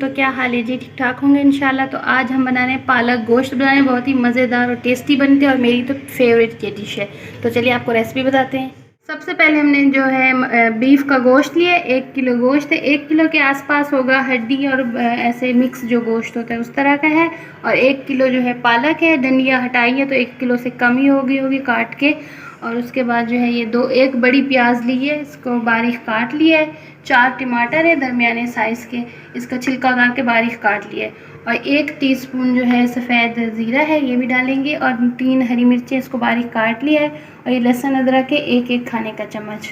तो क्या हाल है जी, ठीक ठाक होंगे इंशाल्लाह। तो आज हम बना रहे हैं पालक गोश्त, बना रहे हैं, बहुत ही मज़ेदार और टेस्टी बनते हैं और मेरी तो फेवरेट ये डिश है। तो चलिए आपको रेसिपी बताते हैं। सबसे पहले हमने जो है बीफ का गोश्त लिया, 1 किलो गोश्त है, 1 किलो के आसपास होगा, हड्डी और ऐसे मिक्स जो गोश्त होता है उस तरह का है। और 1 किलो जो है पालक है, डंडियाँ हटाई है तो 1 किलो से कम ही होगी काट के। और उसके बाद जो है ये एक बड़ी प्याज ली है, इसको बारीक काट लिया है। 4 टमाटर है दरमियाने साइज़ के, इसका छिलका उतार के बारीक काट लिया है। और 1 टीस्पून जो है सफ़ेद ज़ीरा है, ये भी डालेंगे। और 3 हरी मिर्चें, इसको बारीक काट लिया है। और ये लहसुन अदरक के 1-1 खाने का चम्मच।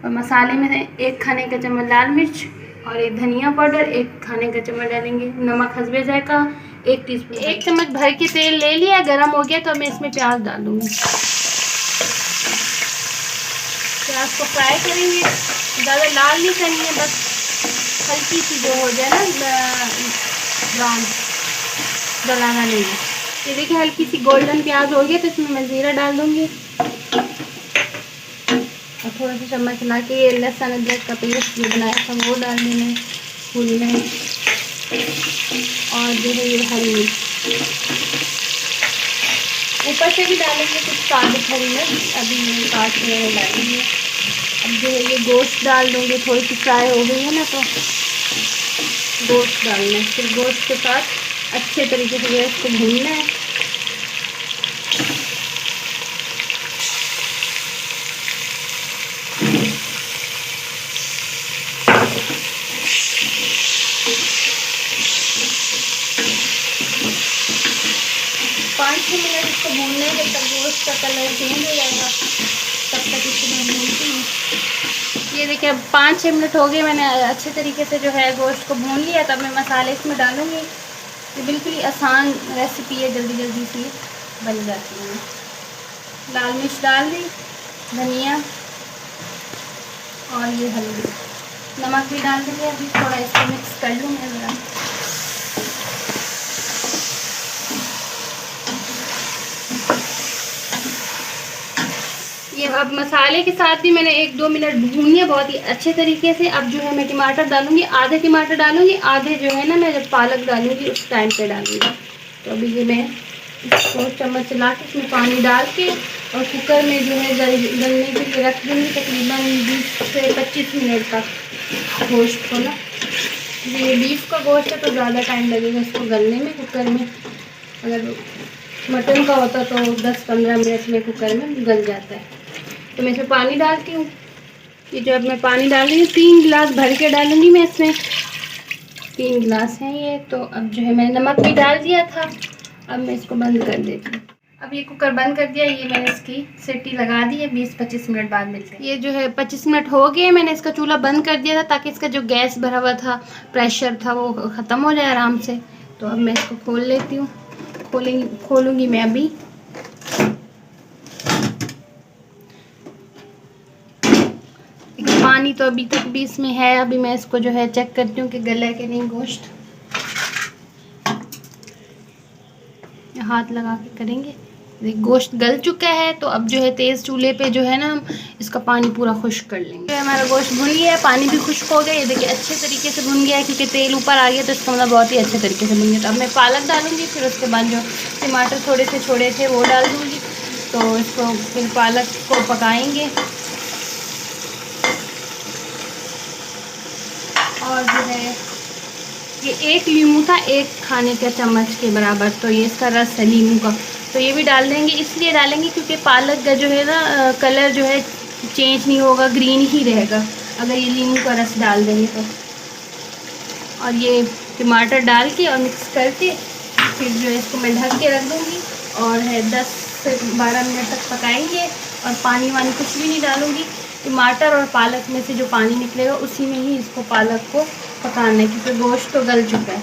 और मसाले में 1 खाने का चम्मच लाल मिर्च और 1 धनिया पाउडर 1 खाने का चम्मच डालेंगे। नमक हस्बे जायका 1 टीस्पून। 1 चम्मच भर के तेल ले लिया, गर्म हो गया तो मैं इसमें प्याज डाल दूँगी। प्याज को फ्राई करेंगे, ज़्यादा लाल नहीं करनी है, बस हल्की सी जो हो जाए ना ब्राउन, जलाना नहीं है। ये देखिए हल्की सी गोल्डन प्याज हो गई तो इसमें मैं ज़ीरा डाल दूँगी और थोड़ा सा चम्मच चला के ये लहसुन अदरक का पेस्ट जो बनाया था वो डाल देना है भूनना है। और जो है ये हरी मिर्च ऊपर से भी डालेंगे, कुछ काट हरी मिर्च अभी मैं काट के डालेंगे। अब जो है ये गोश्त डाल दूँगी, थोड़ी सी फ्राई हो गई है ना तो गोश्त डालना है। फिर गोश्त के साथ अच्छे तरीके से गैस को भूनना है। पाँच छः मिनट इसको भूनने जब तक गोश्त का कलर चेंज हो जाएगा तब तक इसको मैं भूनती हूँ। ये देखिए अब 5-6 मिनट हो गए, मैंने अच्छे तरीके से जो है गोश्त को भून लिया। तब मैं मसाले इसमें डालूँगी। ये बिल्कुल ही आसान रेसिपी है, जल्दी जल्दी सी बन जाती है। लाल मिर्च डाल दी, धनिया और ये हल्दी, नमक भी डाल देंगे। अभी थोड़ा इसको मिक्स कर लूँ मैं ज़रा। ये अब मसाले के साथ भी मैंने 1-2 मिनट भूनी है बहुत ही अच्छे तरीके से। अब जो है मैं टमाटर डालूंगी, आधे टमाटर डालूंगी, आधे जो है ना मैं जब पालक डालूंगी उस टाइम पे डालूंगी। तो अभी ये मैं इसको चम्मच चला के इसमें पानी डाल के और कुकर में जो है गलने के लिए रख दूँगी तकरीबन 20 से 25 मिनट तक गोश्त को ना। ये बीफ का गोश्त है तो ज़्यादा टाइम लगेगा इसको गलने में कुकर में। अगर मटन का होता तो 10-15 मिनट में कुकर में गल जाता है। तो मैं इसमें पानी डालती हूँ। ये जो अब मैं पानी डाल रही हूँ 3 गिलास भर के डालूँगी मैं इसमें। 3 गिलास हैं ये। तो अब जो है मैंने नमक भी डाल दिया था। अब मैं इसको बंद कर देती हूँ। अब ये कुकर बंद कर दिया, ये मैंने इसकी सीटी लगा दी है। 20-25 मिनट बाद मिलते हैं। ये जो है 25 मिनट हो गए, मैंने इसका चूल्हा बंद कर दिया था ताकि इसका जो गैस भरा हुआ था, प्रेशर था, वो ख़त्म हो जाए आराम से। तो अब मैं इसको खोल लेती हूँ। खोलूँगी मैं अभी। पानी तो अभी तक भी इसमें है। अभी मैं इसको जो है चेक करती हूँ कि गला है कि नहीं गोश्त। हाथ लगा के करेंगे। गोश्त गल चुका है तो अब जो है तेज़ चूल्हे पे जो है ना हम इसका पानी पूरा खुश्क कर लेंगे। तो हमारा गोश्त भुन गया है, पानी भी खुश्क हो गया। ये देखिए अच्छे तरीके से भुन गया है क्योंकि तेल ऊपर आ गया तो इसका मतलब बहुत ही अच्छे तरीके से भुन गया। तो अब मैं पालक डालूँगी, फिर उसके बाद जो टमाटर थोड़े से छोड़े थे वो डाल दूँगी। तो इसको फिर पालक को पकाएँगे। और जो है ये 1 नींबू था 1 खाने का चम्मच के बराबर, तो ये इसका रस है नींबू का। तो ये भी डाल देंगे, इसलिए डालेंगे क्योंकि पालक का जो है ना कलर जो है चेंज नहीं होगा, ग्रीन ही रहेगा अगर ये नींबू का रस डाल देंगे तो। और ये टमाटर डाल के और मिक्स करके फिर जो है इसको मैं ढक के रख दूँगी और है 10 से 12 मिनट तक पकाएंगे। और पानी वानी कुछ भी नहीं डालूँगी। टमाटर और पालक में से जो पानी निकलेगा उसी में ही इसको पालक को पकाना है क्योंकि गोश्त तो गल चुका है।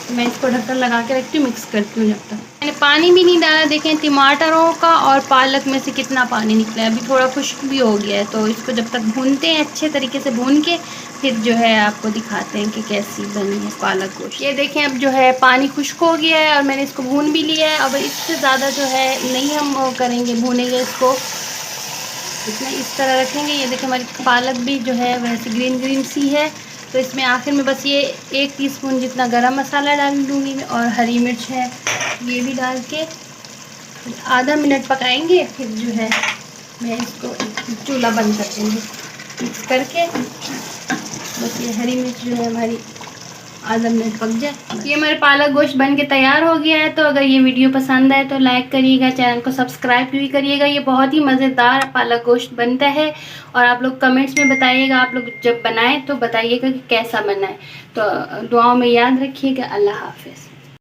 तो मैं इसको ढक्कन लगा के रखती हूँ, मिक्स करती हूँ जब तक। मैंने पानी भी नहीं डाला, देखें टमाटरों का और पालक में से कितना पानी निकला है। अभी थोड़ा खुश्क भी हो गया है। तो इसको जब तक भूनते हैं अच्छे तरीके से भून के फिर जो है आपको दिखाते हैं कि कैसी बनी है पालक गोश्त। ये देखें अब जो है पानी खुश्क हो गया है और मैंने इसको भून भी लिया है। अब इससे ज़्यादा जो है नहीं हम करेंगे, भूनेंगे इसको, इतना इस तरह रखेंगे। ये देखें हमारी पालक भी जो है वैसे ग्रीन ग्रीन सी है। तो इसमें आखिर में बस ये 1 टीस्पून जितना गरम मसाला डाल दूँगी मैं, और हरी मिर्च है ये भी डाल के आधा मिनट पकाएंगे। फिर जो है मैं इसको चूल्हा बंद कर देंगे। मिक्स करके बस ये हरी मिर्च जो है हमारी आधा मिनट पक जाए। ये हमारे पालक गोश्त बन के तैयार हो गया है। तो अगर ये वीडियो पसंद आए तो लाइक करिएगा, चैनल को सब्सक्राइब भी करिएगा। ये बहुत ही मज़ेदार पालक गोश्त बनता है। और आप लोग कमेंट्स में बताइएगा, आप लोग जब बनाएं तो बताइएगा कि कैसा बना है। तो दुआओं में याद रखिएगा। अल्लाह हाफ़िज़।